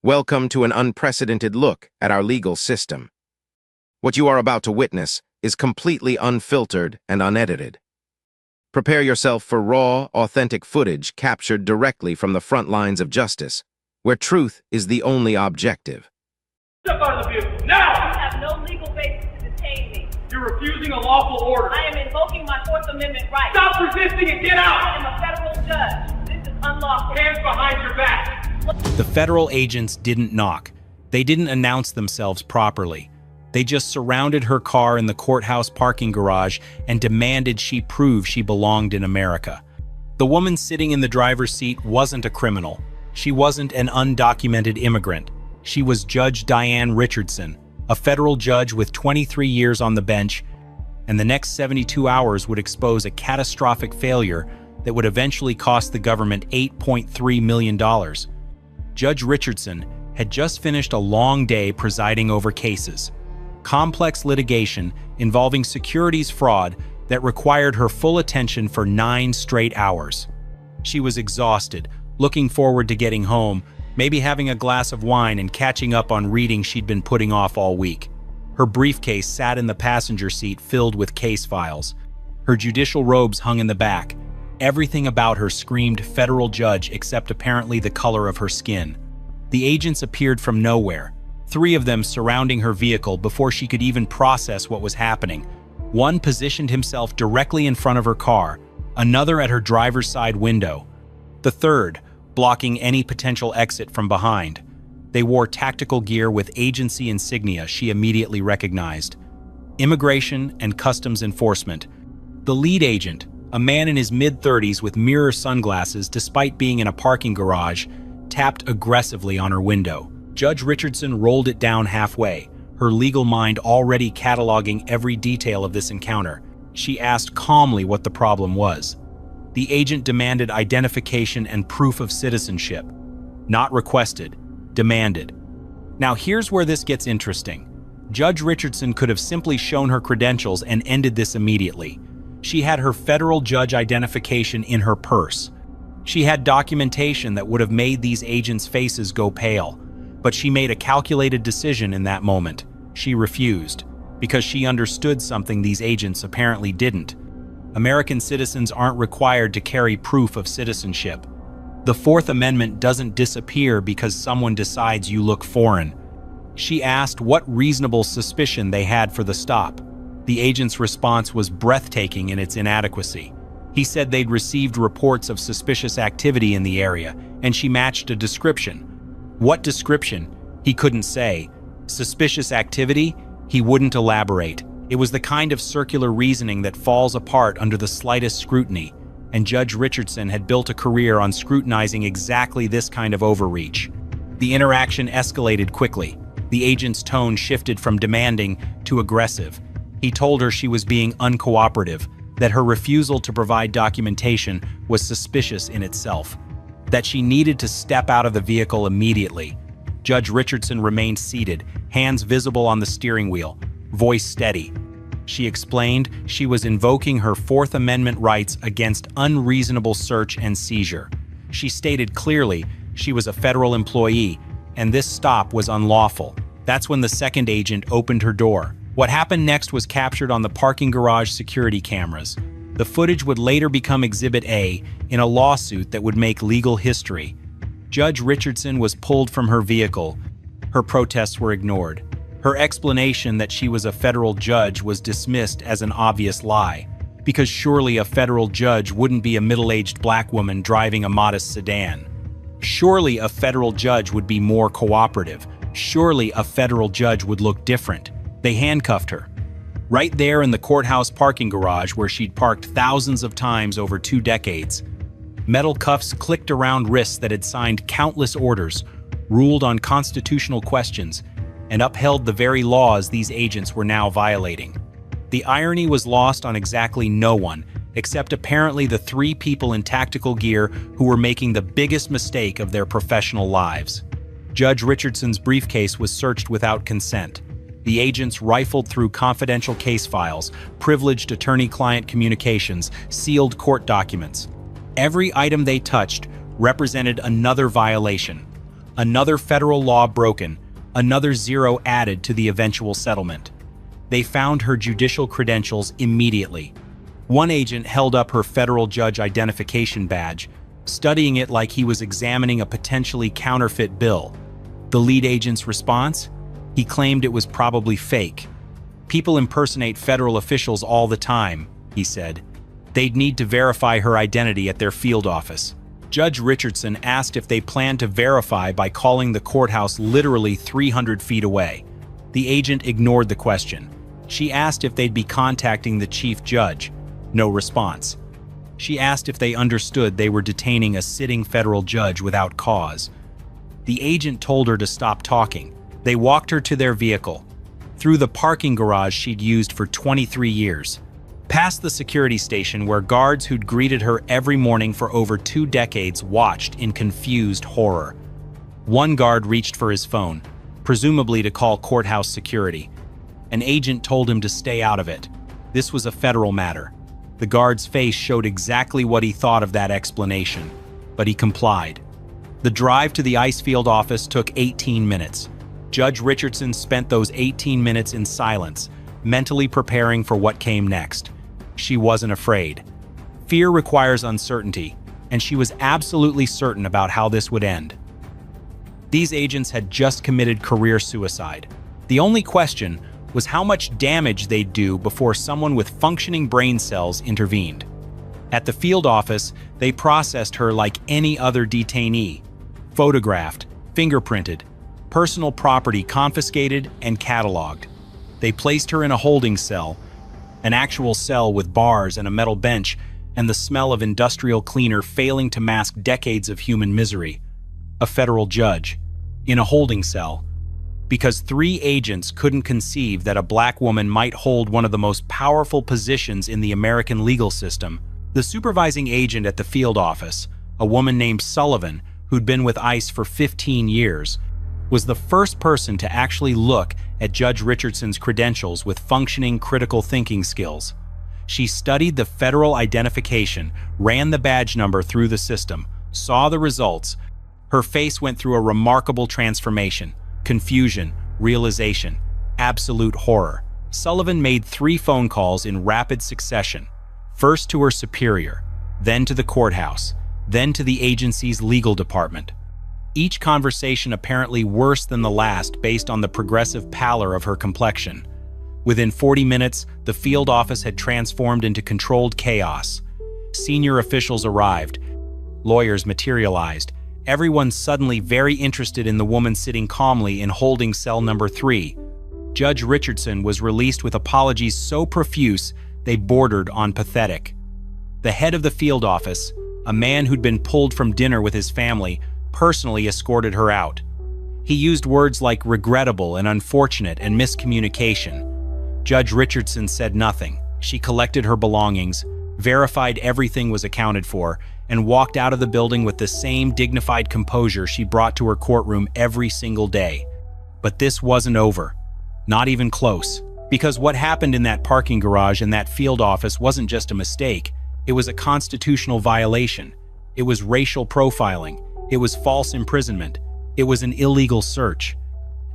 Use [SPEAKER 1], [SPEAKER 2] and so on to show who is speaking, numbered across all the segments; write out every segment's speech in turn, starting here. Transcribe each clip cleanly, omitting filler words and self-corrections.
[SPEAKER 1] Welcome to an unprecedented look at our legal system. What you are about to witness is completely unfiltered and unedited. Prepare yourself for raw, authentic footage captured directly from the front lines of justice, where truth is the only objective.
[SPEAKER 2] Step out of the vehicle, now!
[SPEAKER 3] You have no legal basis to detain me.
[SPEAKER 2] You're refusing a lawful order.
[SPEAKER 3] I am invoking my Fourth Amendment right.
[SPEAKER 2] Stop resisting and get out!
[SPEAKER 3] I am a federal judge. This is unlawful.
[SPEAKER 2] Hands behind your back.
[SPEAKER 4] The federal agents didn't knock. They didn't announce themselves properly. They just surrounded her car in the courthouse parking garage and demanded she prove she belonged in America. The woman sitting in the driver's seat wasn't a criminal. She wasn't an undocumented immigrant. She was Judge Diane Richardson, a federal judge with 23 years on the bench, and the next 72 hours would expose a catastrophic failure that would eventually cost the government $8.3 million. Judge Richardson had just finished a long day presiding over cases. Complex litigation involving securities fraud that required her full attention for 9 straight hours. She was exhausted, looking forward to getting home, maybe having a glass of wine and catching up on reading she'd been putting off all week. Her briefcase sat in the passenger seat filled with case files. Her judicial robes hung in the back. Everything about her screamed federal judge except apparently the color of her skin. The agents appeared from nowhere, 3 of them surrounding her vehicle before she could even process what was happening. One positioned himself directly in front of her car, another at her driver's side window, the third blocking any potential exit from behind. They wore tactical gear with agency insignia she immediately recognized. Immigration and Customs Enforcement. The lead agent, a man in his mid-30s with mirror sunglasses despite being in a parking garage, tapped aggressively on her window. Judge Richardson rolled it down halfway, her legal mind already cataloging every detail of this encounter. She asked calmly what the problem was. The agent demanded identification and proof of citizenship. Not requested, demanded. Now here's where this gets interesting. Judge Richardson could have simply shown her credentials and ended this immediately. She had her federal judge identification in her purse. She had documentation that would have made these agents' faces go pale, but she made a calculated decision in that moment. She refused, because she understood something these agents apparently didn't. American citizens aren't required to carry proof of citizenship. The Fourth Amendment doesn't disappear because someone decides you look foreign. She asked what reasonable suspicion they had for the stop. The agent's response was breathtaking in its inadequacy. He said they'd received reports of suspicious activity in the area, and she matched a description. What description? He couldn't say. Suspicious activity? He wouldn't elaborate. It was the kind of circular reasoning that falls apart under the slightest scrutiny, and Judge Richardson had built a career on scrutinizing exactly this kind of overreach. The interaction escalated quickly. The agent's tone shifted from demanding to aggressive. He told her she was being uncooperative, that her refusal to provide documentation was suspicious in itself, that she needed to step out of the vehicle immediately. Judge Richardson remained seated, hands visible on the steering wheel, voice steady. She explained she was invoking her Fourth Amendment rights against unreasonable search and seizure. She stated clearly she was a federal employee, and this stop was unlawful. That's when the second agent opened her door. What happened next was captured on the parking garage security cameras. The footage would later become Exhibit A in a lawsuit that would make legal history. Judge Richardson was pulled from her vehicle. Her protests were ignored. Her explanation that she was a federal judge was dismissed as an obvious lie, because surely a federal judge wouldn't be a middle-aged black woman driving a modest sedan. Surely a federal judge would be more cooperative. Surely a federal judge would look different. They handcuffed her. Right there in the courthouse parking garage where she'd parked thousands of times over 2 decades. Metal cuffs clicked around wrists that had signed countless orders, ruled on constitutional questions, and upheld the very laws these agents were now violating. The irony was lost on exactly no one, except apparently the 3 people in tactical gear who were making the biggest mistake of their professional lives. Judge Richardson's briefcase was searched without consent. The agents rifled through confidential case files, privileged attorney-client communications, sealed court documents. Every item they touched represented another violation. Another federal law broken, another zero added to the eventual settlement. They found her judicial credentials immediately. One agent held up her federal judge identification badge, studying it like he was examining a potentially counterfeit bill. The lead agent's response? He claimed it was probably fake. "People impersonate federal officials all the time," he said. "They'd need to verify her identity at their field office." Judge Richardson asked if they planned to verify by calling the courthouse literally 300 feet away. The agent ignored the question. She asked if they'd be contacting the chief judge. No response. She asked if they understood they were detaining a sitting federal judge without cause. The agent told her to stop talking. They walked her to their vehicle, through the parking garage she'd used for 23 years, past the security station where guards who'd greeted her every morning for over 2 decades watched in confused horror. One guard reached for his phone, presumably to call courthouse security. An agent told him to stay out of it. This was a federal matter. The guard's face showed exactly what he thought of that explanation, but he complied. The drive to the Icefield office took 18 minutes. Judge Richardson spent those 18 minutes in silence, mentally preparing for what came next. She wasn't afraid. Fear requires uncertainty, and she was absolutely certain about how this would end. These agents had just committed career suicide. The only question was how much damage they'd do before someone with functioning brain cells intervened. At the field office, they processed her like any other detainee. Photographed, fingerprinted, personal property confiscated and cataloged. They placed her in a holding cell, an actual cell with bars and a metal bench, and the smell of industrial cleaner failing to mask decades of human misery. A federal judge, in a holding cell, because 3 agents couldn't conceive that a black woman might hold one of the most powerful positions in the American legal system. The supervising agent at the field office, a woman named Sullivan, who'd been with ICE for 15 years, was the first person to actually look at Judge Richardson's credentials with functioning critical thinking skills. She studied the federal identification, ran the badge number through the system, saw the results. Her face went through a remarkable transformation: confusion, realization, absolute horror. Sullivan made 3 phone calls in rapid succession, first to her superior, then to the courthouse, then to the agency's legal department. Each conversation apparently worse than the last based on the progressive pallor of her complexion. Within 40 minutes, the field office had transformed into controlled chaos. Senior officials arrived. Lawyers materialized. Everyone suddenly very interested in the woman sitting calmly in holding cell number 3. Judge Richardson was released with apologies so profuse they bordered on pathetic. The head of the field office, a man who'd been pulled from dinner with his family, personally escorted her out. He used words like regrettable and unfortunate and miscommunication. Judge Richardson said nothing. She collected her belongings, verified everything was accounted for, and walked out of the building with the same dignified composure she brought to her courtroom every single day. But this wasn't over. Not even close. Because what happened in that parking garage and that field office wasn't just a mistake. It was a constitutional violation. It was racial profiling. It was false imprisonment. It was an illegal search.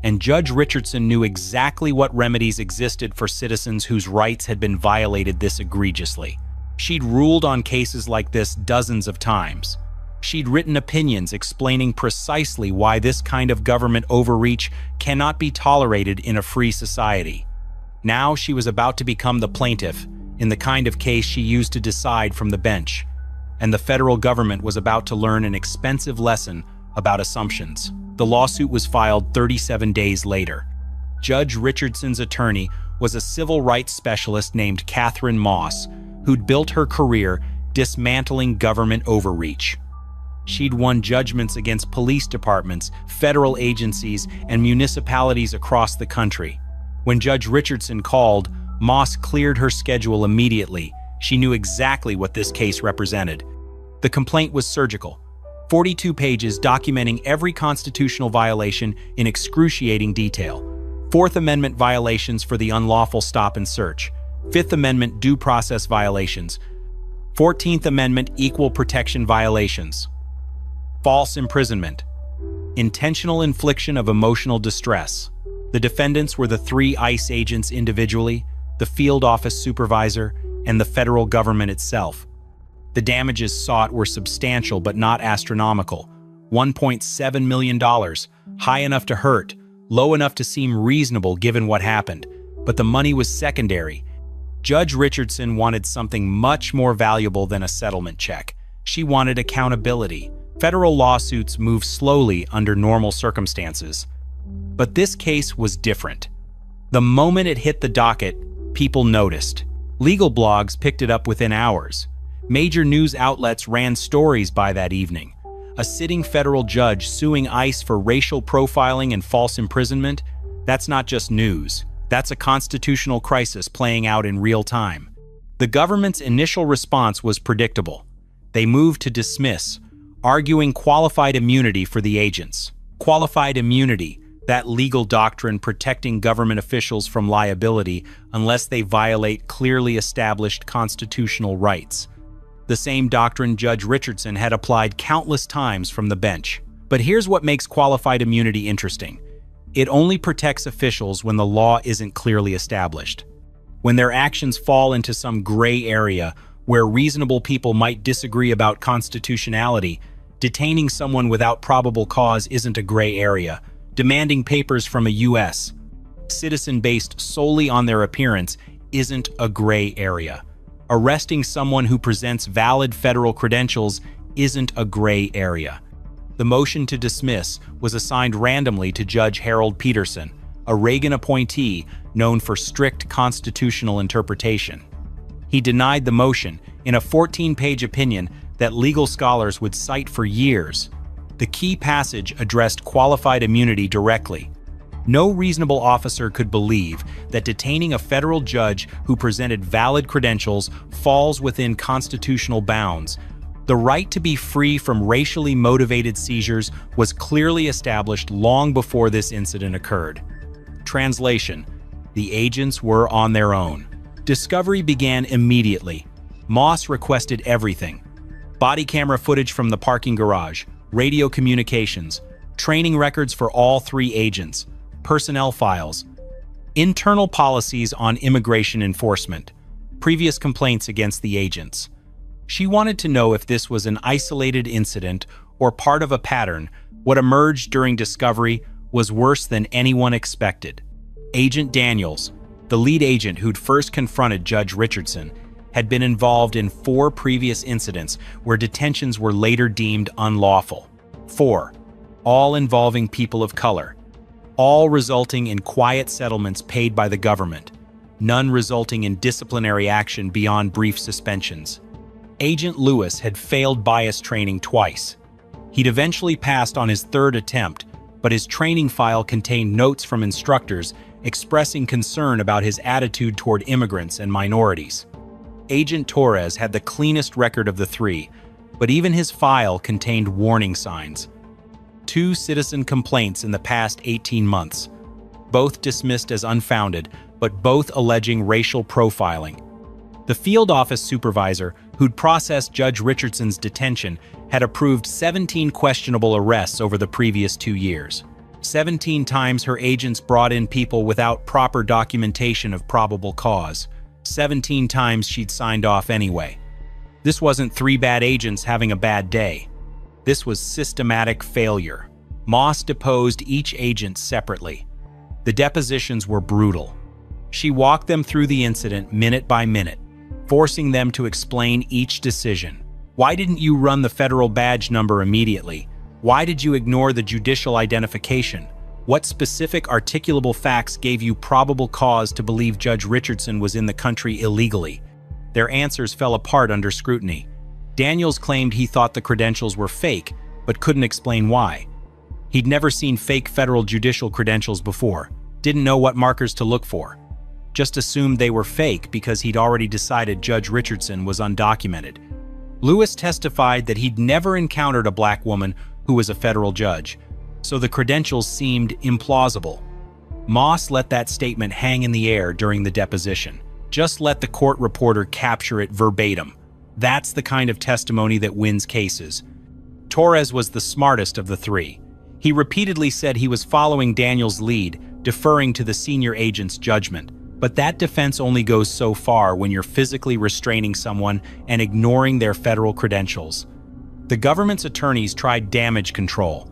[SPEAKER 4] And Judge Richardson knew exactly what remedies existed for citizens whose rights had been violated this egregiously. She'd ruled on cases like this dozens of times. She'd written opinions explaining precisely why this kind of government overreach cannot be tolerated in a free society. Now she was about to become the plaintiff in the kind of case she used to decide from the bench. And the federal government was about to learn an expensive lesson about assumptions. The lawsuit was filed 37 days later. Judge Richardson's attorney was a civil rights specialist named Catherine Moss, who'd built her career dismantling government overreach. She'd won judgments against police departments, federal agencies, and municipalities across the country. When Judge Richardson called, Moss cleared her schedule immediately. She knew exactly what this case represented. The complaint was surgical. 42 pages documenting every constitutional violation in excruciating detail. Fourth Amendment violations for the unlawful stop and search. Fifth Amendment due process violations. 14th Amendment equal protection violations. False imprisonment. intentional infliction of emotional distress. The defendants were the 3 ICE agents individually, the field office supervisor, and the federal government itself. The damages sought were substantial but not astronomical. $1.7 million, high enough to hurt, low enough to seem reasonable given what happened. But the money was secondary. Judge Richardson wanted something much more valuable than a settlement check. She wanted accountability. Federal lawsuits move slowly under normal circumstances. But this case was different. The moment it hit the docket, people noticed. Legal blogs picked it up within hours. Major news outlets ran stories by that evening. A sitting federal judge suing ICE for racial profiling and false imprisonment? That's not just news. That's a constitutional crisis playing out in real time. The government's initial response was predictable. They moved to dismiss, arguing qualified immunity for the agents. Qualified immunity, that legal doctrine protecting government officials from liability unless they violate clearly established constitutional rights. The same doctrine Judge Richardson had applied countless times from the bench. But here's what makes qualified immunity interesting. It only protects officials when the law isn't clearly established. When their actions fall into some gray area where reasonable people might disagree about constitutionality, detaining someone without probable cause isn't a gray area. Demanding papers from a U.S. citizen based solely on their appearance isn't a gray area. Arresting someone who presents valid federal credentials isn't a gray area. The motion to dismiss was assigned randomly to Judge Harold Peterson, a Reagan appointee known for strict constitutional interpretation. He denied the motion in a 14-page opinion that legal scholars would cite for years. The key passage addressed qualified immunity directly. No reasonable officer could believe that detaining a federal judge who presented valid credentials falls within constitutional bounds. The right to be free from racially motivated seizures was clearly established long before this incident occurred. Translation: the agents were on their own. Discovery began immediately. Moss requested everything: body camera footage from the parking garage, radio communications, training records for all 3 agents, personnel files, internal policies on immigration enforcement, previous complaints against the agents. She wanted to know if this was an isolated incident or part of a pattern. What emerged during discovery was worse than anyone expected. Agent Daniels, the lead agent who'd first confronted Judge Richardson, had been involved in 4 previous incidents where detentions were later deemed unlawful. 4, all involving people of color, all resulting in quiet settlements paid by the government, none resulting in disciplinary action beyond brief suspensions. Agent Lewis had failed bias training twice. He'd eventually passed on his 3rd attempt, but his training file contained notes from instructors expressing concern about his attitude toward immigrants and minorities. Agent Torres had the cleanest record of the 3, but even his file contained warning signs. 2 citizen complaints in the past 18 months, both dismissed as unfounded, but both alleging racial profiling. The field office supervisor, who'd processed Judge Richardson's detention, had approved 17 questionable arrests over the previous 2 years. 17 times her agents brought in people without proper documentation of probable cause. 17 times she'd signed off anyway. This wasn't 3 bad agents having a bad day. This was systematic failure. Moss deposed each agent separately. The depositions were brutal. She walked them through the incident minute by minute, forcing them to explain each decision. Why didn't you run the federal badge number immediately? Why did you ignore the judicial identification? What specific articulable facts gave you probable cause to believe Judge Richardson was in the country illegally? Their answers fell apart under scrutiny. Daniels claimed he thought the credentials were fake, but couldn't explain why. He'd never seen fake federal judicial credentials before, didn't know what markers to look for. Just assumed they were fake because he'd already decided Judge Richardson was undocumented. Lewis testified that he'd never encountered a black woman who was a federal judge, so the credentials seemed implausible. Moss let that statement hang in the air during the deposition. Just let the court reporter capture it verbatim. That's the kind of testimony that wins cases. Torres was the smartest of the 3. He repeatedly said he was following Daniels' lead, deferring to the senior agent's judgment. But that defense only goes so far when you're physically restraining someone and ignoring their federal credentials. The government's attorneys tried damage control.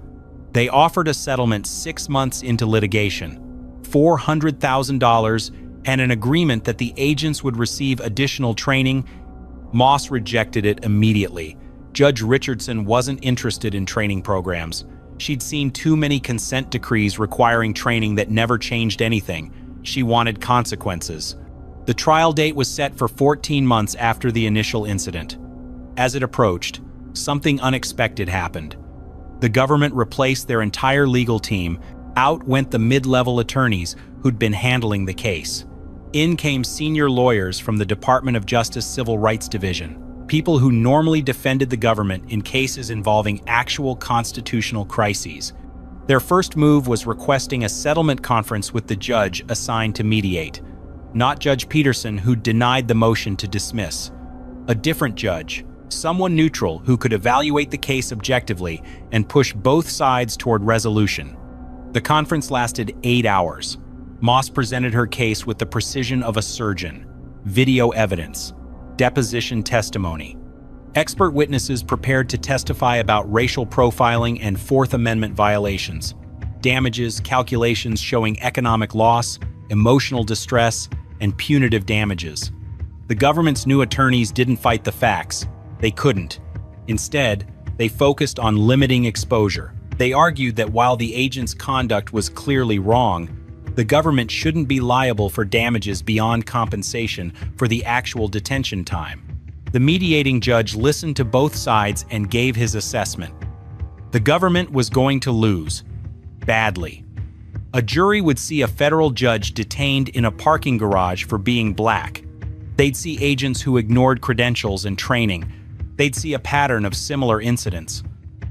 [SPEAKER 4] They offered a settlement 6 months into litigation, $400,000, and an agreement that the agents would receive additional training. Moss rejected it immediately. Judge Richardson wasn't interested in training programs. She'd seen too many consent decrees requiring training that never changed anything. She wanted consequences. The trial date was set for 14 months after the initial incident. As it approached, something unexpected happened. The government replaced their entire legal team. Out went the mid-level attorneys who'd been handling the case. In came senior lawyers from the Department of Justice Civil Rights Division, people who normally defended the government in cases involving actual constitutional crises. Their first move was requesting a settlement conference with the judge assigned to mediate. Not Judge Peterson, who denied the motion to dismiss. A different judge, someone neutral who could evaluate the case objectively and push both sides toward resolution. The conference lasted 8 hours. Moss presented her case with the precision of a surgeon. Video evidence, deposition testimony. Expert witnesses prepared to testify about racial profiling and Fourth Amendment violations. Damages, calculations showing economic loss, emotional distress, and punitive damages. The government's new attorneys didn't fight the facts. They couldn't. Instead, they focused on limiting exposure. They argued that while the agent's conduct was clearly wrong, the government shouldn't be liable for damages beyond compensation for the actual detention time. The mediating judge listened to both sides and gave his assessment. The government was going to lose. Badly. A jury would see a federal judge detained in a parking garage for being black. They'd see agents who ignored credentials and training. They'd see a pattern of similar incidents.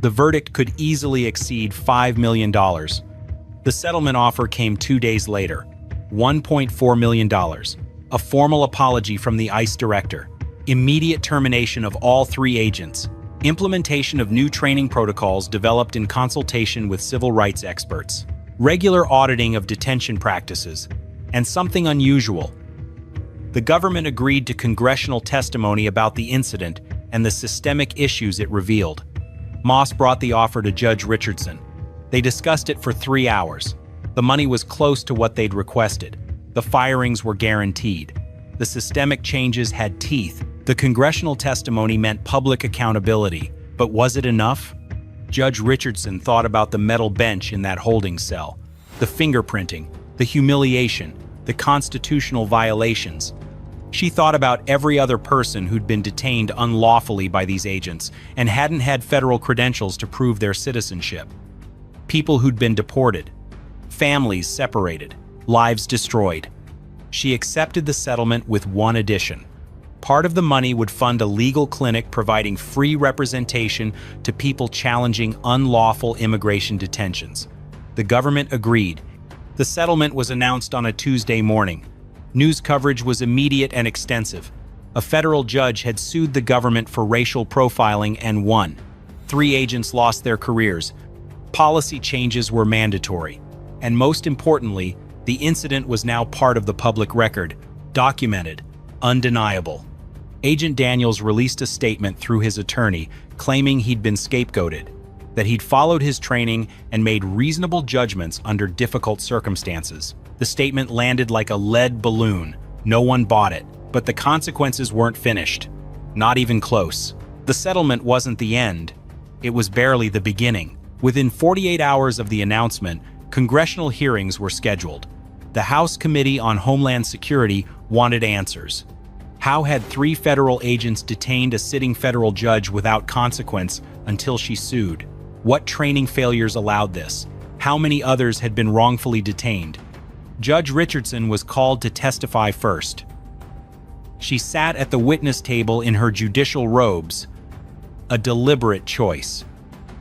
[SPEAKER 4] The verdict could easily exceed $5 million. The settlement offer came 2 days later. $1.4 million. A formal apology from the ICE director. Immediate termination of all 3 agents. Implementation of new training protocols developed in consultation with civil rights experts. Regular auditing of detention practices. And something unusual. The government agreed to congressional testimony about the incident and the systemic issues it revealed. Moss brought the offer to Judge Richardson. They discussed it for 3 hours. The money was close to what they'd requested. The firings were guaranteed. The systemic changes had teeth. The congressional testimony meant public accountability. But was it enough? Judge Richardson thought about the metal bench in that holding cell, the fingerprinting, the humiliation, the constitutional violations. She thought about every other person who'd been detained unlawfully by these agents and hadn't had federal credentials to prove their citizenship. People who'd been deported, families separated, lives destroyed. She accepted the settlement with one addition. Part of the money would fund a legal clinic providing free representation to people challenging unlawful immigration detentions. The government agreed. The settlement was announced on a Tuesday morning. News coverage was immediate and extensive. A federal judge had sued the government for racial profiling and won. 3 agents lost their careers. Policy changes were mandatory. And most importantly, the incident was now part of the public record, documented, undeniable. Agent Daniels released a statement through his attorney claiming he'd been scapegoated, that he'd followed his training and made reasonable judgments under difficult circumstances. The statement landed like a lead balloon. No one bought it, but the consequences weren't finished. Not even close. The settlement wasn't the end. It was barely the beginning. Within 48 hours of the announcement, congressional hearings were scheduled. The House Committee on Homeland Security wanted answers. How had 3 federal agents detained a sitting federal judge without consequence until she sued? What training failures allowed this? How many others had been wrongfully detained? Judge Richardson was called to testify first. She sat at the witness table in her judicial robes, a deliberate choice.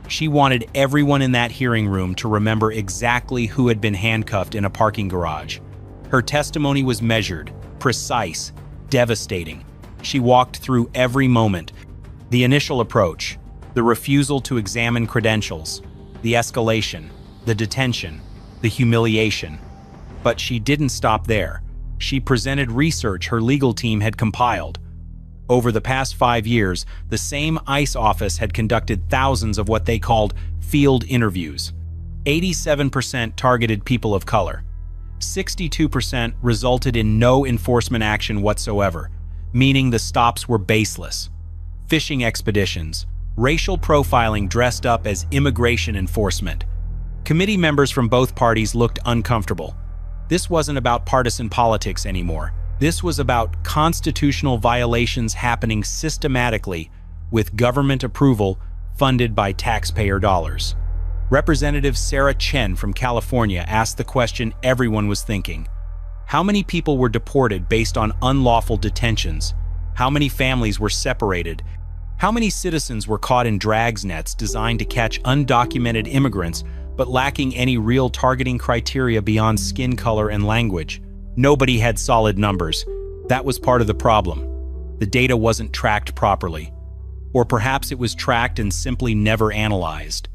[SPEAKER 4] She wanted everyone in that hearing room to remember exactly who had been handcuffed in a parking garage. Her testimony was measured, precise, devastating. She walked through every moment. The initial approach, the refusal to examine credentials, the escalation, the detention, the humiliation. But she didn't stop there. She presented research her legal team had compiled. Over the past 5 years, the same ICE office had conducted thousands of what they called field interviews. 87% targeted people of color. 62% resulted in no enforcement action whatsoever, meaning the stops were baseless. Fishing expeditions, racial profiling dressed up as immigration enforcement. Committee members from both parties looked uncomfortable. This wasn't about partisan politics anymore. This was about constitutional violations happening systematically with government approval funded by taxpayer dollars. Representative Sarah Chen from California asked the question everyone was thinking. How many people were deported based on unlawful detentions? How many families were separated? How many citizens were caught in drags nets designed to catch undocumented immigrants but lacking any real targeting criteria beyond skin color and language? Nobody had solid numbers. That was part of the problem. The data wasn't tracked properly. Or perhaps it was tracked and simply never analyzed.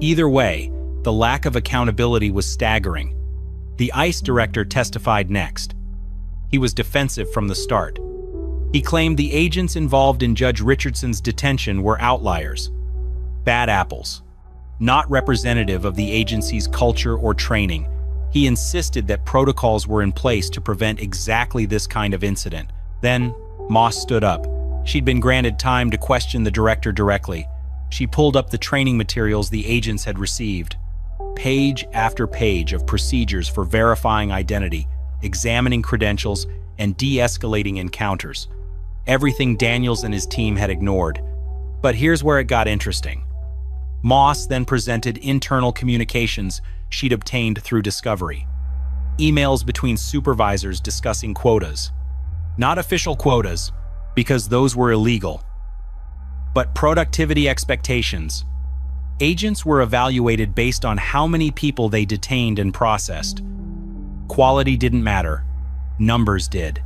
[SPEAKER 4] Either way, the lack of accountability was staggering. The ICE director testified next. He was defensive from the start. He claimed the agents involved in Judge Richardson's detention were outliers, bad apples, not representative of the agency's culture or training. He insisted that protocols were in place to prevent exactly this kind of incident. Then, Moss stood up. She'd been granted time to question the director directly. She pulled up the training materials the agents had received. Page after page of procedures for verifying identity, examining credentials, and de-escalating encounters. Everything Daniels and his team had ignored. But here's where it got interesting. Moss then presented internal communications she'd obtained through discovery. Emails between supervisors discussing quotas. Not official quotas, because those were illegal, but productivity expectations. Agents were evaluated based on how many people they detained and processed. Quality didn't matter. Numbers did.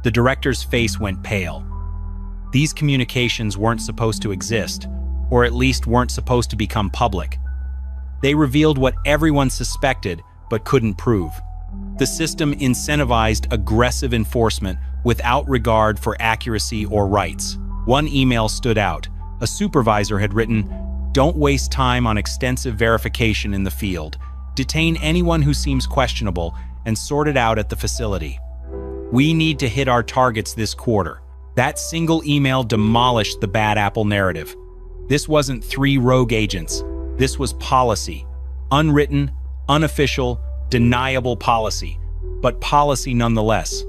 [SPEAKER 4] The director's face went pale. These communications weren't supposed to exist, or at least weren't supposed to become public. They revealed what everyone suspected but couldn't prove. The system incentivized aggressive enforcement without regard for accuracy or rights. One email stood out. A supervisor had written, "Don't waste time on extensive verification in the field. Detain anyone who seems questionable and sort it out at the facility. We need to hit our targets this quarter." That single email demolished the bad apple narrative. This wasn't 3 rogue agents. This was policy. Unwritten, unofficial, deniable policy, but policy nonetheless.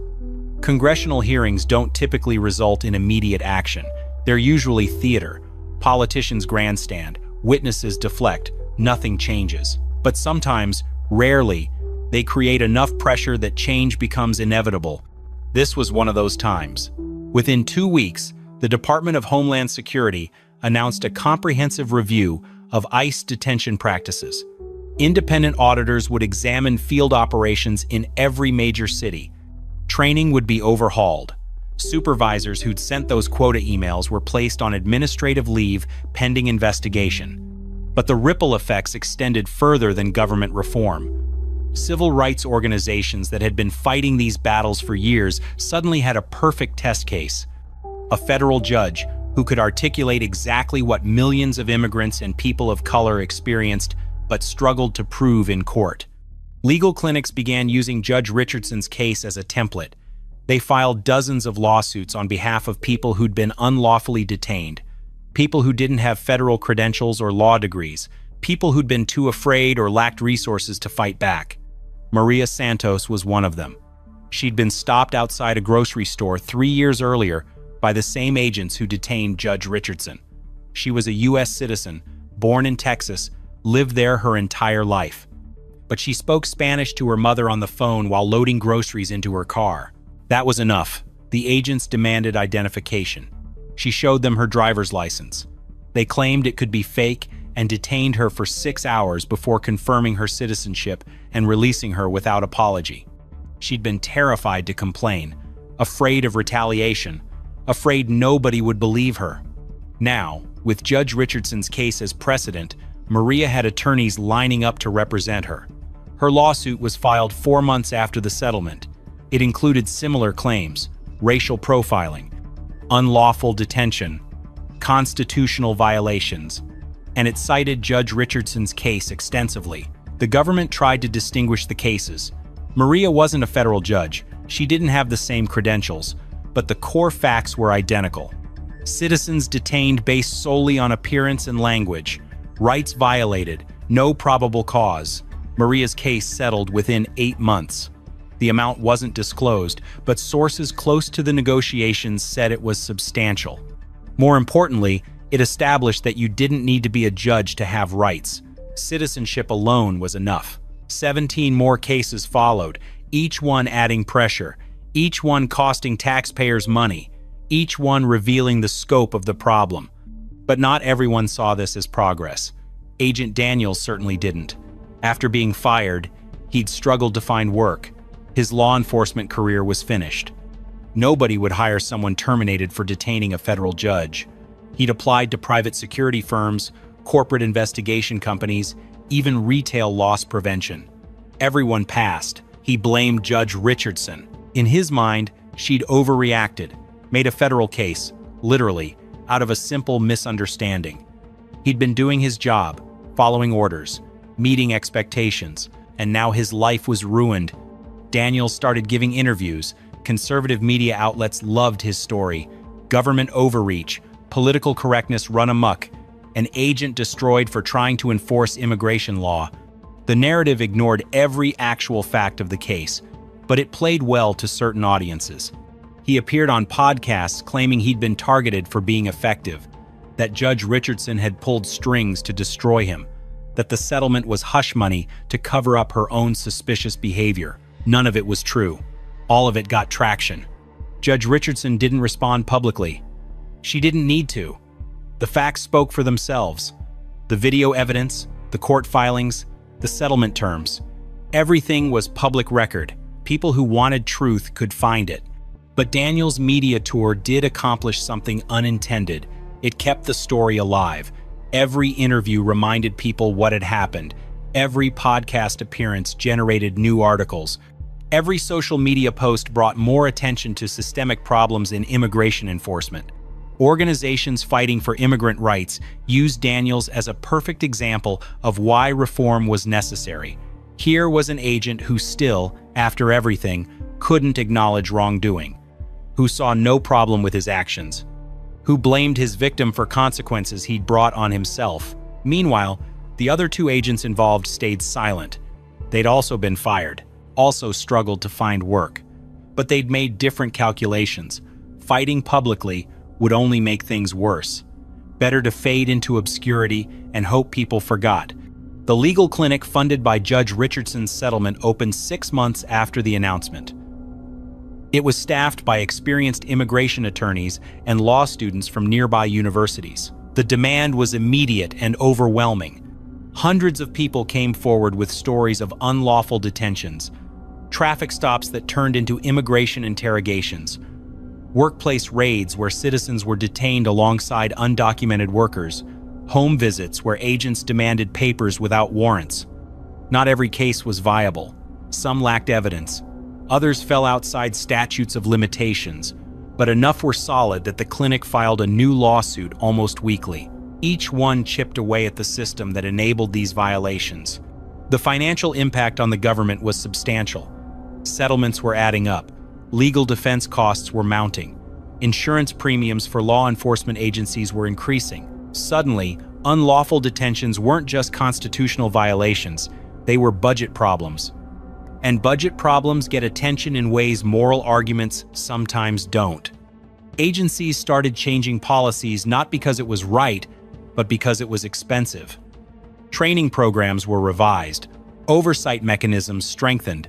[SPEAKER 4] Congressional hearings don't typically result in immediate action. They're usually theater. Politicians grandstand, witnesses deflect, nothing changes. But sometimes, rarely, they create enough pressure that change becomes inevitable. This was one of those times. Within 2 weeks, the Department of Homeland Security announced a comprehensive review of ICE detention practices. Independent auditors would examine field operations in every major city. Training would be overhauled. Supervisors who'd sent those quota emails were placed on administrative leave pending investigation. But the ripple effects extended further than government reform. Civil rights organizations that had been fighting these battles for years suddenly had a perfect test case. A federal judge who could articulate exactly what millions of immigrants and people of color experienced but struggled to prove in court. Legal clinics began using Judge Richardson's case as a template. They filed dozens of lawsuits on behalf of people who'd been unlawfully detained, people who didn't have federal credentials or law degrees, people who'd been too afraid or lacked resources to fight back. Maria Santos was one of them. She'd been stopped outside a grocery store 3 years earlier by the same agents who detained Judge Richardson. She was a U.S. citizen, born in Texas, lived there her entire life. But she spoke Spanish to her mother on the phone while loading groceries into her car. That was enough. The agents demanded identification. She showed them her driver's license. They claimed it could be fake and detained her for 6 hours before confirming her citizenship and releasing her without apology. She'd been terrified to complain, afraid of retaliation, afraid nobody would believe her. Now, with Judge Richardson's case as precedent, Maria had attorneys lining up to represent her. Her lawsuit was filed 4 months after the settlement. It included similar claims: racial profiling, unlawful detention, constitutional violations, and it cited Judge Richardson's case extensively. The government tried to distinguish the cases. Maria wasn't a federal judge. She didn't have the same credentials, but the core facts were identical. Citizens detained based solely on appearance and language. Rights violated. No probable cause. Maria's case settled within 8 months. The amount wasn't disclosed, but sources close to the negotiations said it was substantial. More importantly, it established that you didn't need to be a judge to have rights. Citizenship alone was enough. 17 more cases followed, each one adding pressure, each one costing taxpayers money, each one revealing the scope of the problem. But not everyone saw this as progress. Agent Daniels certainly didn't. After being fired, he'd struggled to find work. His law enforcement career was finished. Nobody would hire someone terminated for detaining a federal judge. He'd applied to private security firms, corporate investigation companies, even retail loss prevention. Everyone passed. He blamed Judge Richardson. In his mind, she'd overreacted, made a federal case, literally, out of a simple misunderstanding. He'd been doing his job, following orders, meeting expectations, and now his life was ruined. Daniels started giving interviews. Conservative media outlets loved his story. Government overreach, political correctness run amok, an agent destroyed for trying to enforce immigration law. The narrative ignored every actual fact of the case, but it played well to certain audiences. He appeared on podcasts claiming he'd been targeted for being effective, that Judge Richardson had pulled strings to destroy him, that the settlement was hush money to cover up her own suspicious behavior. None of it was true. All of it got traction. Judge Richardson didn't respond publicly. She didn't need to. The facts spoke for themselves. The video evidence, the court filings, the settlement terms. Everything was public record. People who wanted truth could find it. But Daniels' media tour did accomplish something unintended. It kept the story alive. Every interview reminded people what had happened. Every podcast appearance generated new articles. Every social media post brought more attention to systemic problems in immigration enforcement. Organizations fighting for immigrant rights used Daniels as a perfect example of why reform was necessary. Here was an agent who still, after everything, couldn't acknowledge wrongdoing, who saw no problem with his actions, who blamed his victim for consequences he'd brought on himself. Meanwhile, the other 2 agents involved stayed silent. They'd also been fired, also struggled to find work. But they'd made different calculations. Fighting publicly would only make things worse. Better to fade into obscurity and hope people forgot. The legal clinic funded by Judge Richardson's settlement opened 6 months after the announcement. It was staffed by experienced immigration attorneys and law students from nearby universities. The demand was immediate and overwhelming. Hundreds of people came forward with stories of unlawful detentions, traffic stops that turned into immigration interrogations, workplace raids where citizens were detained alongside undocumented workers, home visits where agents demanded papers without warrants. Not every case was viable. Some lacked evidence. Others fell outside statutes of limitations, but enough were solid that the clinic filed a new lawsuit almost weekly. Each one chipped away at the system that enabled these violations. The financial impact on the government was substantial. Settlements were adding up. Legal defense costs were mounting. Insurance premiums for law enforcement agencies were increasing. Suddenly, unlawful detentions weren't just constitutional violations, they were budget problems. And budget problems get attention in ways moral arguments sometimes don't. Agencies started changing policies not because it was right, but because it was expensive. Training programs were revised, oversight mechanisms strengthened,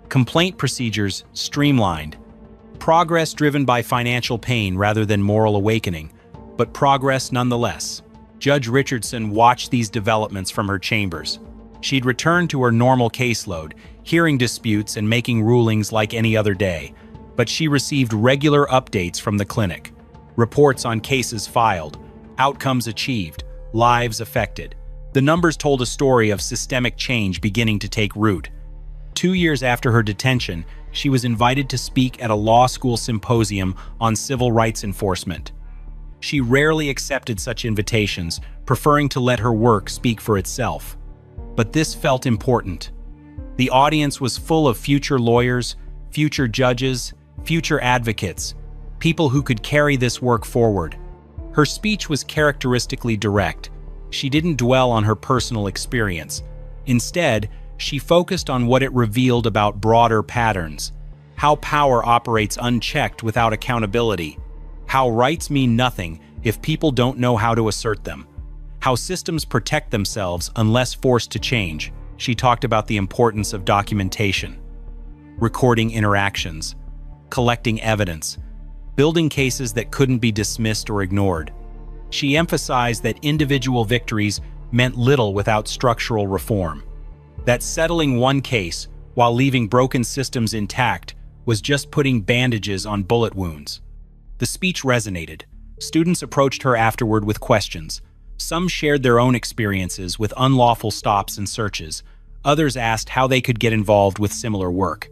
[SPEAKER 4] complaint procedures streamlined. Progress driven by financial pain rather than moral awakening, but progress nonetheless. Judge Richardson watched these developments from her chambers. She'd returned to her normal caseload, hearing disputes and making rulings like any other day, but she received regular updates from the clinic. Reports on cases filed, outcomes achieved, lives affected. The numbers told a story of systemic change beginning to take root. 2 years after her detention, she was invited to speak at a law school symposium on civil rights enforcement. She rarely accepted such invitations, preferring to let her work speak for itself. But this felt important. The audience was full of future lawyers, future judges, future advocates, people who could carry this work forward. Her speech was characteristically direct. She didn't dwell on her personal experience. Instead, she focused on what it revealed about broader patterns, how power operates unchecked without accountability, how rights mean nothing if people don't know how to assert them, how systems protect themselves unless forced to change. She talked about the importance of documentation, recording interactions, collecting evidence, building cases that couldn't be dismissed or ignored. She emphasized that individual victories meant little without structural reform, that settling one case while leaving broken systems intact was just putting bandages on bullet wounds. The speech resonated. Students approached her afterward with questions. Some shared their own experiences with unlawful stops and searches. Others asked how they could get involved with similar work.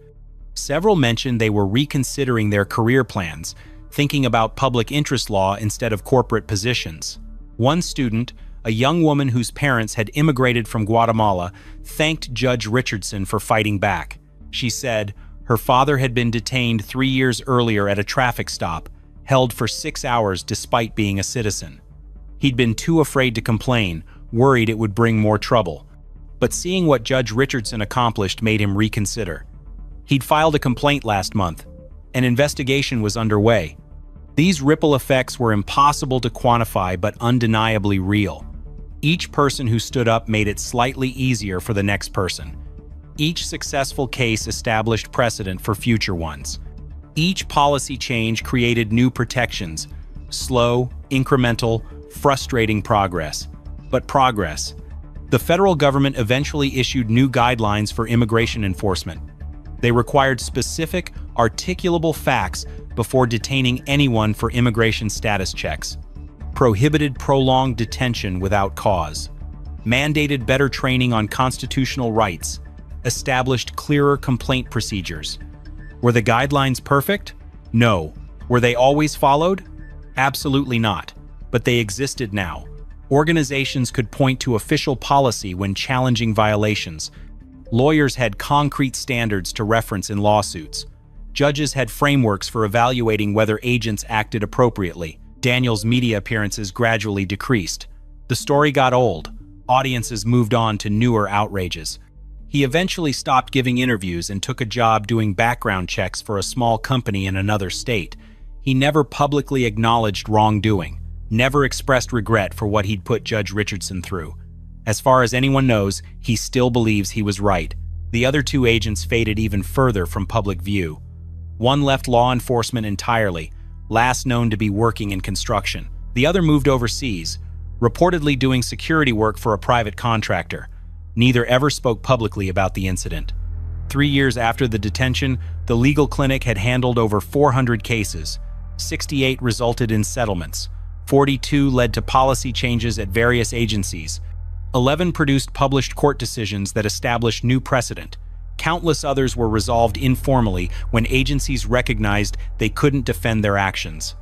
[SPEAKER 4] Several mentioned they were reconsidering their career plans, thinking about public interest law instead of corporate positions. One student, a young woman whose parents had immigrated from Guatemala, thanked Judge Richardson for fighting back. She said her father had been detained 3 years earlier at a traffic stop, held for 6 hours despite being a citizen. He'd been too afraid to complain, worried it would bring more trouble. But seeing what Judge Richardson accomplished made him reconsider. He'd filed a complaint last month. An investigation was underway. These ripple effects were impossible to quantify but undeniably real. Each person who stood up made it slightly easier for the next person. Each successful case established precedent for future ones. Each policy change created new protections. Slow, incremental, frustrating progress. But progress. The federal government eventually issued new guidelines for immigration enforcement. They required specific, articulable facts before detaining anyone for immigration status checks, prohibited prolonged detention without cause, mandated better training on constitutional rights, established clearer complaint procedures. Were the guidelines perfect? No. Were they always followed? Absolutely not. But they existed now. Organizations could point to official policy when challenging violations. Lawyers had concrete standards to reference in lawsuits. Judges had frameworks for evaluating whether agents acted appropriately. Daniel's media appearances gradually decreased. The story got old. Audiences moved on to newer outrages. He eventually stopped giving interviews and took a job doing background checks for a small company in another state. He never publicly acknowledged wrongdoing, never expressed regret for what he'd put Judge Richardson through. As far as anyone knows, he still believes he was right. The other 2 agents faded even further from public view. One left law enforcement entirely, last known to be working in construction. The other moved overseas, reportedly doing security work for a private contractor. Neither ever spoke publicly about the incident. 3 years after the detention, the legal clinic had handled over 400 cases. 68 resulted in settlements. 42 led to policy changes at various agencies. 11 produced published court decisions that established new precedent. Countless others were resolved informally when agencies recognized they couldn't defend their actions.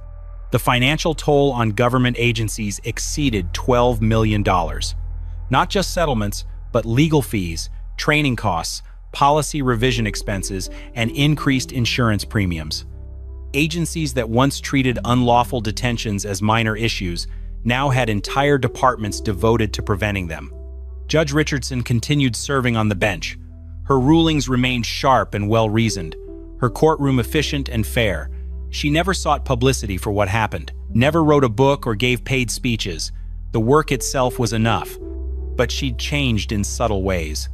[SPEAKER 4] The financial toll on government agencies exceeded $12 million. Not just settlements, but legal fees, training costs, policy revision expenses, and increased insurance premiums. Agencies that once treated unlawful detentions as minor issues now had entire departments devoted to preventing them. Judge Richardson continued serving on the bench. Her rulings remained sharp and well-reasoned, her courtroom efficient and fair. She never sought publicity for what happened, never wrote a book or gave paid speeches. The work itself was enough, but she'd changed in subtle ways.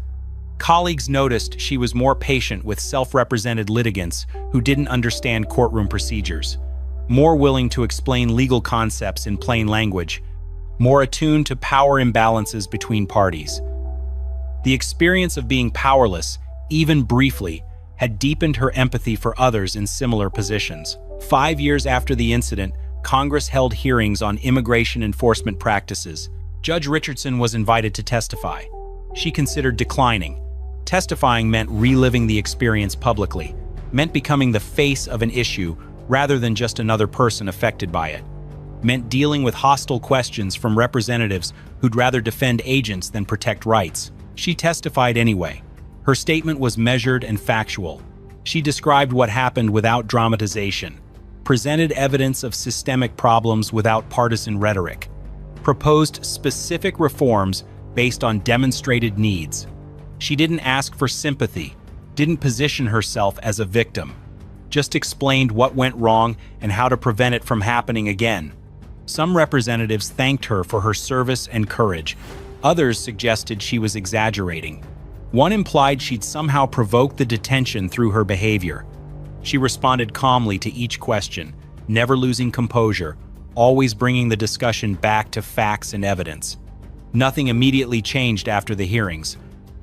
[SPEAKER 4] Colleagues noticed she was more patient with self-represented litigants who didn't understand courtroom procedures, more willing to explain legal concepts in plain language, more attuned to power imbalances between parties. The experience of being powerless, even briefly, had deepened her empathy for others in similar positions. 5 years after the incident, Congress held hearings on immigration enforcement practices. Judge Richardson was invited to testify. She considered declining. Testifying meant reliving the experience publicly, meant becoming the face of an issue rather than just another person affected by it, meant dealing with hostile questions from representatives who'd rather defend agents than protect rights. She testified anyway. Her statement was measured and factual. She described what happened without dramatization, presented evidence of systemic problems without partisan rhetoric, proposed specific reforms based on demonstrated needs. She didn't ask for sympathy, didn't position herself as a victim, just explained what went wrong and how to prevent it from happening again. Some representatives thanked her for her service and courage. Others suggested she was exaggerating. One implied she'd somehow provoked the detention through her behavior. She responded calmly to each question, never losing composure, always bringing the discussion back to facts and evidence. Nothing immediately changed after the hearings.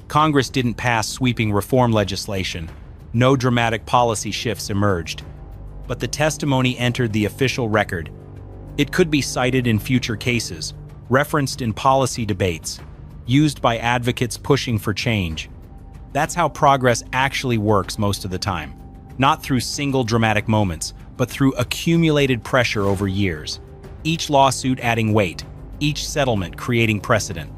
[SPEAKER 4] Congress didn't pass sweeping reform legislation. No dramatic policy shifts emerged. But the testimony entered the official record. It could be cited in future cases, referenced in policy debates, used by advocates pushing for change. That's how progress actually works most of the time. Not through single dramatic moments, but through accumulated pressure over years. Each lawsuit adding weight, each settlement creating precedent,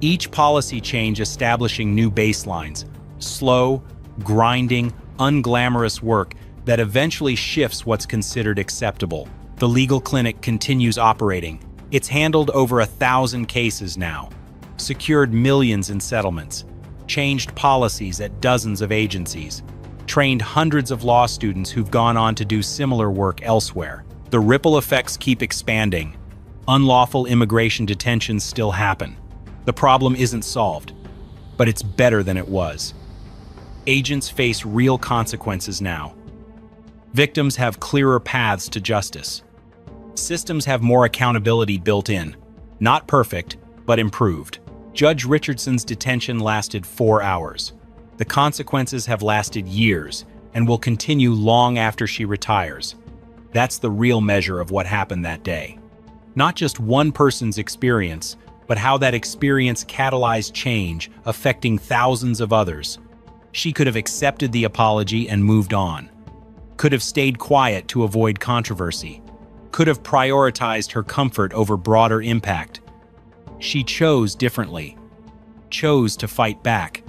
[SPEAKER 4] each policy change establishing new baselines. Slow, grinding, unglamorous work that eventually shifts what's considered acceptable. The legal clinic continues operating. It's handled over 1,000 cases now, secured millions in settlements, changed policies at dozens of agencies, trained hundreds of law students who've gone on to do similar work elsewhere. The ripple effects keep expanding. Unlawful immigration detentions still happen. The problem isn't solved, but it's better than it was. Agents face real consequences now. Victims have clearer paths to justice. Systems have more accountability built in. Not perfect, but improved. Judge Richardson's detention lasted 4 hours. The consequences have lasted years and will continue long after she retires. That's the real measure of what happened that day. Not just one person's experience, but how that experience catalyzed change, affecting thousands of others. She could have accepted the apology and moved on. Could have stayed quiet to avoid controversy. Could have prioritized her comfort over broader impact. She chose differently. Chose to fight back.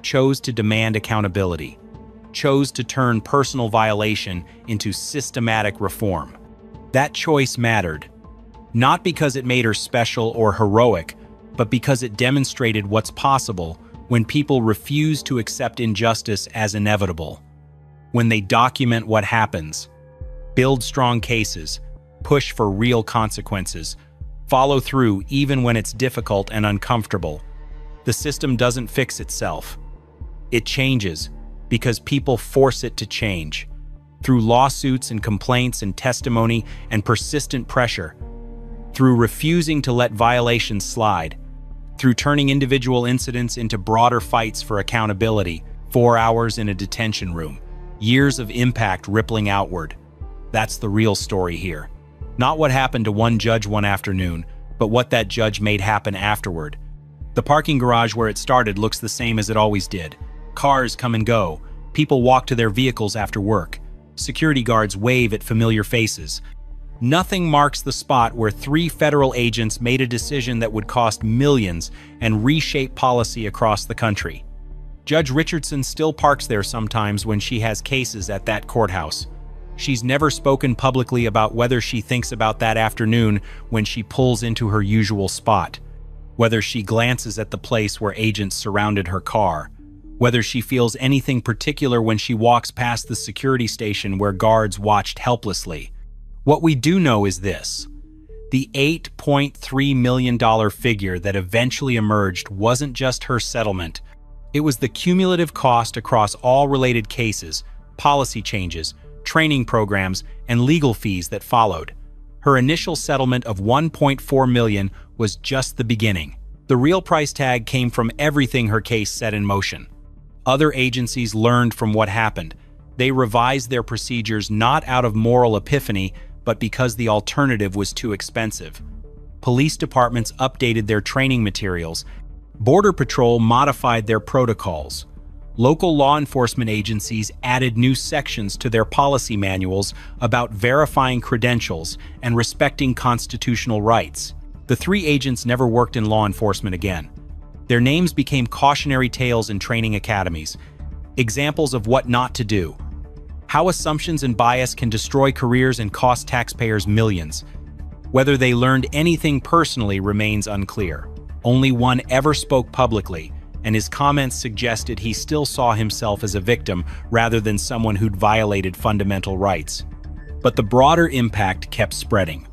[SPEAKER 4] Chose to demand accountability. Chose to turn personal violation into systematic reform. That choice mattered. Not because it made her special or heroic, but because it demonstrated what's possible when people refuse to accept injustice as inevitable. When they document what happens, build strong cases, push for real consequences, follow through even when it's difficult and uncomfortable. The system doesn't fix itself. It changes because people force it to change. Through lawsuits and complaints and testimony and persistent pressure. Through refusing to let violations slide. Through turning individual incidents into broader fights for accountability. 4 hours in a detention room. Years of impact rippling outward. That's the real story here. Not what happened to one judge one afternoon, but what that judge made happen afterward. The parking garage where it started looks the same as it always did. Cars come and go. People walk to their vehicles after work. Security guards wave at familiar faces. Nothing marks the spot where 3 federal agents made a decision that would cost millions and reshape policy across the country. Judge Richardson still parks there sometimes when she has cases at that courthouse. She's never spoken publicly about whether she thinks about that afternoon when she pulls into her usual spot, whether she glances at the place where agents surrounded her car, whether she feels anything particular when she walks past the security station where guards watched helplessly. What we do know is this: the $8.3 million figure that eventually emerged wasn't just her settlement. It was the cumulative cost across all related cases, policy changes, training programs, and legal fees that followed. Her initial settlement of $1.4 million was just the beginning. The real price tag came from everything her case set in motion. Other agencies learned from what happened. They revised their procedures not out of moral epiphany, but because the alternative was too expensive. Police departments updated their training materials. Border Patrol modified their protocols. Local law enforcement agencies added new sections to their policy manuals about verifying credentials and respecting constitutional rights. The three agents never worked in law enforcement again. Their names became cautionary tales in training academies, examples of what not to do. How assumptions and bias can destroy careers and cost taxpayers millions. Whether they learned anything personally remains unclear. Only one ever spoke publicly, and his comments suggested he still saw himself as a victim rather than someone who'd violated fundamental rights. But the broader impact kept spreading.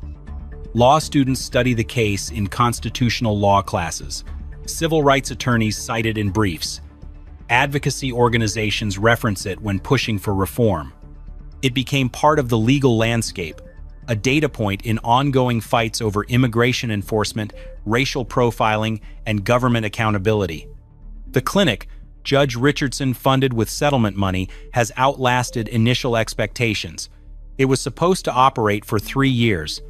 [SPEAKER 4] Law students study the case in constitutional law classes. Civil rights attorneys cite it in briefs. Advocacy organizations reference it when pushing for reform. It became part of the legal landscape, a data point in ongoing fights over immigration enforcement, racial profiling, and government accountability. The clinic, Judge Richardson funded with settlement money, has outlasted initial expectations. It was supposed to operate for 3 years.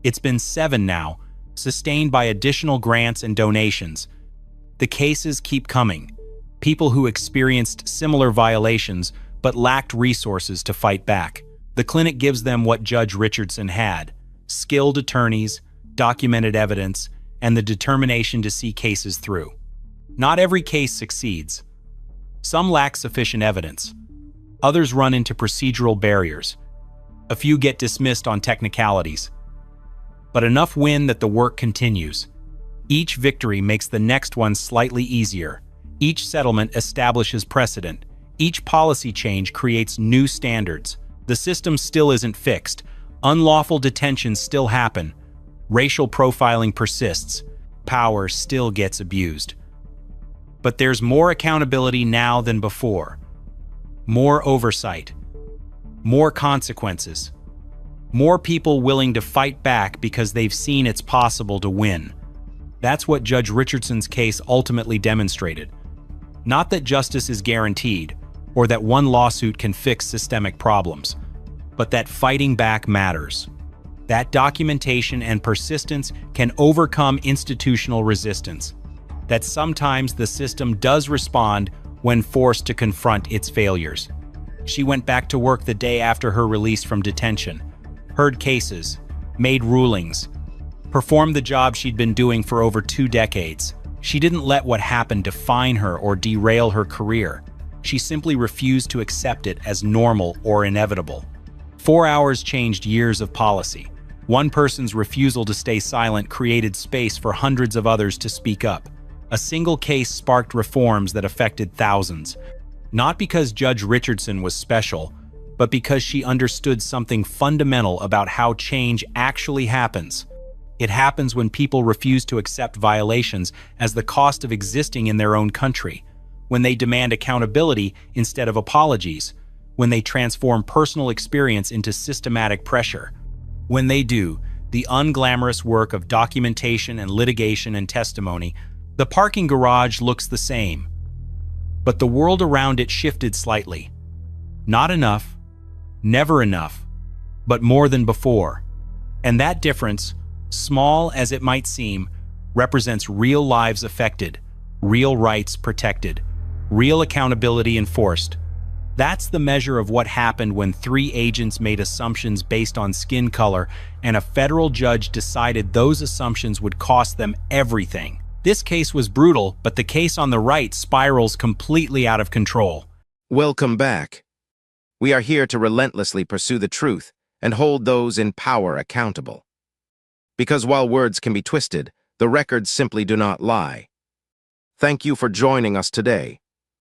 [SPEAKER 4] It's been 7 now, sustained by additional grants and donations. The cases keep coming. People who experienced similar violations but lacked resources to fight back. The clinic gives them what Judge Richardson had: skilled attorneys, documented evidence, and the determination to see cases through. Not every case succeeds. Some lack sufficient evidence. Others run into procedural barriers. A few get dismissed on technicalities. But enough win that the work continues. Each victory makes the next one slightly easier. Each settlement establishes precedent. Each policy change creates new standards. The system still isn't fixed. Unlawful detentions still happen. Racial profiling persists. Power still gets abused. But there's more accountability now than before. More oversight. More consequences. More people willing to fight back because they've seen it's possible to win. That's what Judge Richardson's case ultimately demonstrated. Not that justice is guaranteed, or that one lawsuit can fix systemic problems, but that fighting back matters. That documentation and persistence can overcome institutional resistance. That sometimes the system does respond when forced to confront its failures. She went back to work the day after her release from detention, heard cases, made rulings, performed the job she'd been doing for over 2 decades. She didn't let what happened define her or derail her career. She simply refused to accept it as normal or inevitable. 4 hours changed years of policy. One person's refusal to stay silent created space for hundreds of others to speak up. A single case sparked reforms that affected thousands. Not because Judge Richardson was special, but because she understood something fundamental about how change actually happens. It happens when people refuse to accept violations as the cost of existing in their own country, when they demand accountability instead of apologies, when they transform personal experience into systematic pressure. When they do the unglamorous work of documentation and litigation and testimony, the parking garage looks the same. But the world around it shifted slightly. Not enough, never enough, but more than before. And that difference, small as it might seem, represents real lives affected, real rights protected, real accountability enforced. That's the measure of what happened when 3 agents made assumptions based on skin color and a federal judge decided those assumptions would cost them everything. This case was brutal, but the case on the right spirals completely out of control.
[SPEAKER 1] Welcome back. We are here to relentlessly pursue the truth and hold those in power accountable. Because while words can be twisted, the records simply do not lie. Thank you for joining us today.